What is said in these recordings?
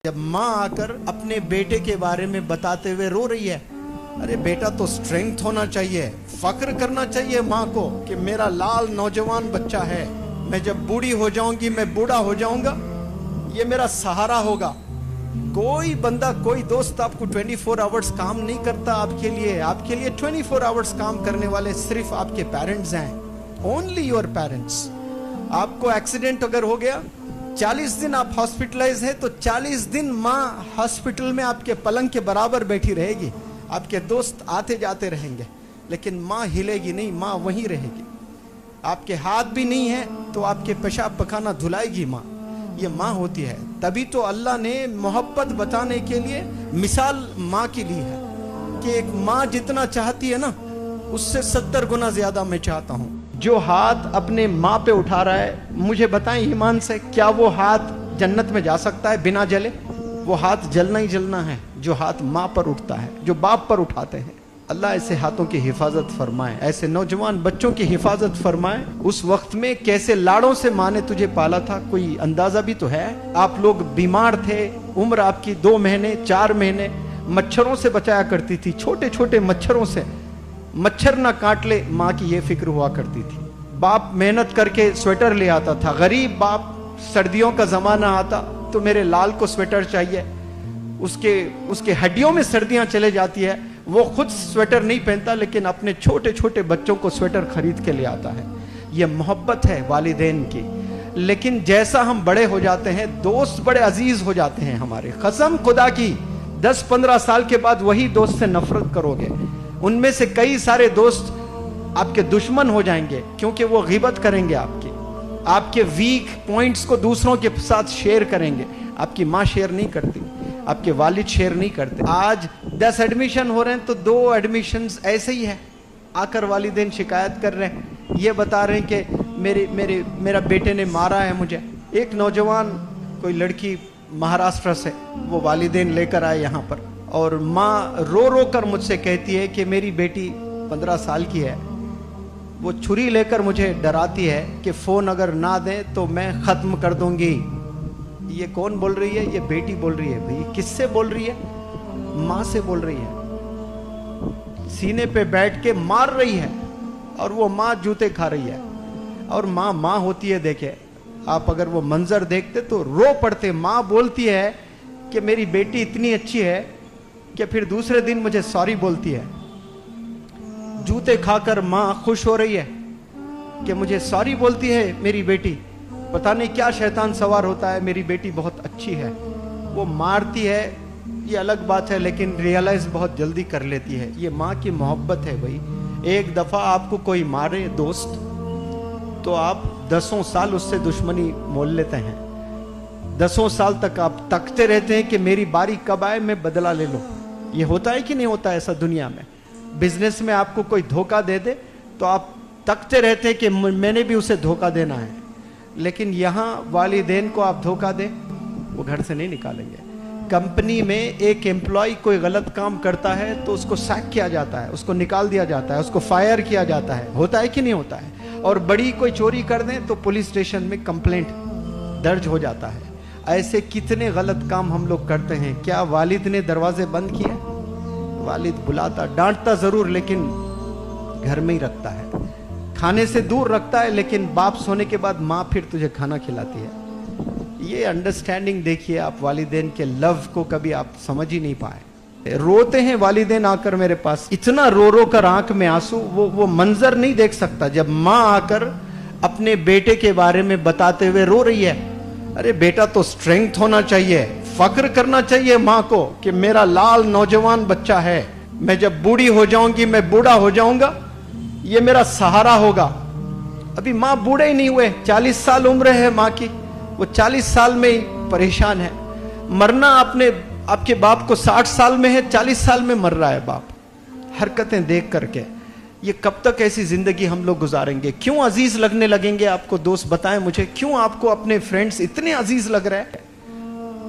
जब माँ आकर अपने बेटे के बारे में बताते हुए रो रही है, अरे बेटा तो स्ट्रेंथ होना चाहिए, फख्र करना चाहिए माँ को कि मेरा लाल नौजवान बच्चा है, मैं जब बूढ़ी हो जाऊंगी, मैं बूढ़ा हो जाऊंगा, ये मेरा सहारा होगा। कोई बंदा, कोई दोस्त आपको 24 आवर्स काम नहीं करता आपके लिए 24 आवर्स काम करने वाले सिर्फ आपके पेरेंट्स हैं, ओनली योर पेरेंट्स। आपको एक्सीडेंट अगर हो गया, 40 दिन आप हॉस्पिटलाइज है, तो 40 दिन माँ हॉस्पिटल में आपके पलंग के बराबर बैठी रहेगी, आपके दोस्त आते जाते रहेंगे, लेकिन माँ हिलेगी नहीं, माँ वहीं रहेगी। आपके हाथ भी नहीं है तो आपके पेशाब पखाना धुलाएगी माँ, ये माँ होती है। तभी तो अल्लाह ने मोहब्बत बताने के लिए मिसाल माँ की ली है कि एक माँ जितना चाहती है ना, उससे 70 गुना ज्यादा मैं चाहता हूँ। जो हाथ अपने माँ पे उठा रहा है, मुझे बताएं ईमान से, क्या वो हाथ जन्नत में जा सकता है बिना जले? वो हाथ जलना ही जलना है जो हाथ माँ पर उठता है, जो बाप पर उठाते हैं। अल्लाह ऐसे हाथों की हिफाजत फरमाए, ऐसे नौजवान बच्चों की हिफाजत फरमाए। उस वक्त में कैसे लाड़ों से माँ ने तुझे पाला था, कोई अंदाजा भी तो है। आप लोग बीमार थे, उम्र आपकी 2 महीने 4 महीने, मच्छरों से बचाया करती थी, छोटे छोटे मच्छरों से, मच्छर ना काट ले, माँ की ये फिक्र हुआ करती थी। बाप मेहनत करके स्वेटर ले आता था, गरीब बाप, सर्दियों का जमाना आता तो मेरे लाल को स्वेटर चाहिए, उसके हड्डियों में सर्दियां चले जाती है, वो खुद स्वेटर नहीं पहनता, लेकिन अपने छोटे छोटे बच्चों को स्वेटर खरीद के ले आता है। ये मोहब्बत है वालिदैन की। लेकिन जैसा हम बड़े हो जाते हैं, दोस्त बड़े अजीज हो जाते हैं हमारे, कसम खुदा की 10-15 साल के बाद वही दोस्त से नफरत करोगे, उनमें से कई सारे दोस्त आपके दुश्मन हो जाएंगे, क्योंकि वो गिबत करेंगे आपके वीक पॉइंट्स को दूसरों के साथ शेयर करेंगे। आपकी माँ शेयर नहीं करती, आपके वालिद शेयर नहीं करते। आज 10 एडमिशन हो रहे हैं तो 2 एडमिशंस ऐसे ही है, आकर वालिदैन शिकायत कर रहे हैं, ये बता रहे हैं कि मेरा बेटे ने मारा है मुझे। एक नौजवान, कोई लड़की महाराष्ट्र से, वो वालिदैन लेकर आए यहाँ पर, और माँ रो रो कर मुझसे कहती है कि मेरी बेटी 15 साल की है, वो छुरी लेकर मुझे डराती है कि फोन अगर ना दें तो मैं खत्म कर दूंगी। ये कौन बोल रही है? ये बेटी बोल रही है। भाई किससे बोल रही है? माँ से बोल रही है, सीने पे बैठ के मार रही है, और वो माँ जूते खा रही है। और माँ माँ होती है, देखे आप अगर वो मंजर देखते तो रो पड़ते। माँ बोलती है कि मेरी बेटी इतनी अच्छी है कि फिर दूसरे दिन मुझे सॉरी बोलती है। जूते खाकर माँ खुश हो रही है कि मुझे सॉरी बोलती है मेरी बेटी, पता नहीं क्या शैतान सवार होता है, मेरी बेटी बहुत अच्छी है। वो मारती है, ये अलग बात है, लेकिन रियलाइज बहुत जल्दी कर लेती है। ये माँ की मोहब्बत है भाई। एक दफा आपको कोई मारे दोस्त, तो आप 10 साल उससे दुश्मनी मोल लेते हैं। 10 साल तक आप तकते रहते हैं कि मेरी बारी कब आए, मैं बदला ले लूं। ये होता है कि नहीं होता ऐसा दुनिया में? बिजनेस में आपको कोई धोखा दे दे तो आप तकते रहते हैं कि मैंने भी उसे धोखा देना है। लेकिन यहाँ वालिदैन को आप धोखा दे, वो घर से नहीं निकालेंगे। कंपनी में एक एम्प्लॉय कोई गलत काम करता है तो उसको सैक किया जाता है, उसको निकाल दिया जाता है, उसको फायर किया जाता है। होता है कि नहीं होता है? और बड़ी कोई चोरी कर दें तो पुलिस स्टेशन में कंप्लेंट दर्ज हो जाता है। ऐसे कितने गलत काम हम लोग करते हैं। क्या वालिद ने दरवाजे बंद किए? वालिद बुलाता, डांटता जरूर, लेकिन घर में ही रखता है, खाने से दूर रखता है, लेकिन बाप सोने के बाद माँ फिर तुझे खाना खिलाती है। ये अंडरस्टैंडिंग देखिए आप, वालिदैन के लव को कभी आप समझ ही नहीं पाए। रोते हैं वालिदैन आकर मेरे पास, इतना रो रो कर आंख में आंसू, वो मंजर नहीं देख सकता जब माँ आकर अपने बेटे के बारे में बताते हुए रो रही है। अरे बेटा तो स्ट्रेंथ होना चाहिए, फख्र करना चाहिए माँ को कि मेरा लाल नौजवान बच्चा है, मैं जब बूढ़ी हो जाऊंगी, मैं बूढ़ा हो जाऊंगा, ये मेरा सहारा होगा। अभी माँ बूढ़े ही नहीं हुए, 40 साल उम्र है माँ की, वो 40 साल में ही परेशान है। मरना आपके बाप को 60 साल में है, 40 साल में मर रहा है बाप। हरकतें देख करके ये कब तक ऐसी जिंदगी हम लोग गुजारेंगे? क्यों अजीज लगने लगेंगे आपको दोस्त? बताएं मुझे, क्यों आपको अपने फ्रेंड्स इतने अजीज लग रहे हैं?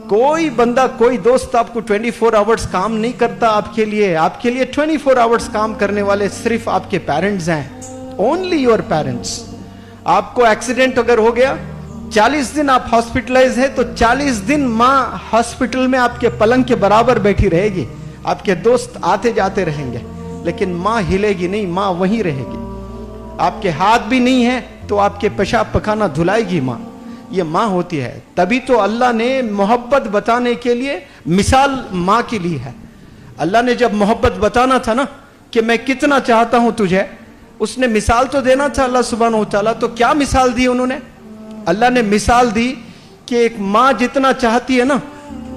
कोई बंदा, कोई दोस्त आपको 24 आवर्स काम नहीं करता आपके लिए 24 आवर्स काम करने वाले सिर्फ आपके पेरेंट्स हैं, ओनली योर पेरेंट्स। आपको एक्सीडेंट अगर हो गया, 40 दिन आप हॉस्पिटलाइज है तो 40 दिन माँ हॉस्पिटल में आपके पलंग के बराबर बैठी रहेगी, आपके दोस्त आते जाते रहेंगे, लेकिन माँ हिलेगी नहीं, माँ वहीं रहेगी। आपके हाथ भी नहीं है तो आपके पेशाब पखाना धुलाएगी माँ। ये माँ होती है। तभी तो अल्लाह ने मोहब्बत बताने के लिए मिसाल माँ की ली है। अल्लाह ने जब मोहब्बत बताना था ना कि मैं कितना चाहता हूं तुझे, उसने मिसाल तो देना था अल्लाह सुब्हानहू व तआला। तो क्या मिसाल दी उन्होंने? अल्लाह ने मिसाल दी कि एक माँ जितना चाहती है ना,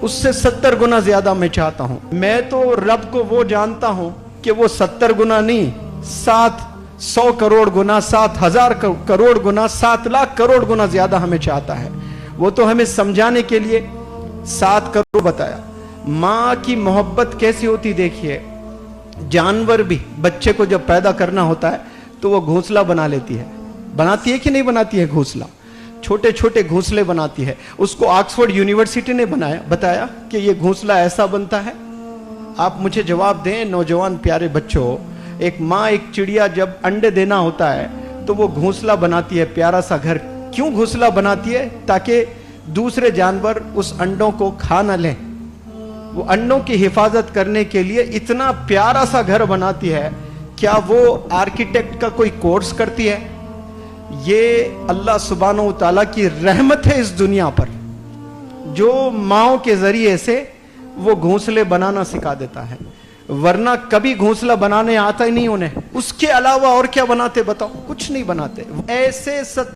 उससे 70 गुना ज्यादा मैं चाहता हूं। मैं तो रब को वो जानता हूं कि वो 70 गुना नहीं, 700 करोड़ गुना, 7,000 करोड़ गुना, 7 लाख करोड़ गुना ज्यादा हमें चाहता है। वो तो हमें समझाने के लिए 7 करोड़ बताया। माँ की मोहब्बत कैसी होती देखिए। जानवर भी बच्चे को जब पैदा करना होता है तो वो घोंसला बना लेती है। बनाती है कि नहीं बनाती है घोंसला? छोटे छोटे घोंसले बनाती है। उसको ऑक्सफोर्ड यूनिवर्सिटी ने बताया कि ये घोंसला ऐसा बनता है। आप मुझे जवाब दें नौजवान प्यारे बच्चों, एक माँ एक चिड़िया जब अंडे देना होता है तो वो घोंसला बनाती है, प्यारा सा घर। क्यों घोंसला बनाती है? ताकि दूसरे जानवर उस अंडों को खा न लें। वो अंडों की हिफाजत करने के लिए इतना प्यारा सा घर बनाती है। क्या वो आर्किटेक्ट का कोई कोर्स करती है? ये अल्लाह सुब्हानहू व तआला की रहमत है इस दुनिया पर, जो माओ के जरिए से वो घोंसले बनाना सिखा देता है। वरना कभी घोंसला बनाने आता ही नहीं उन्हें। उसके अलावा और क्या बनाते बताओ? कुछ नहीं बनाते। ऐसे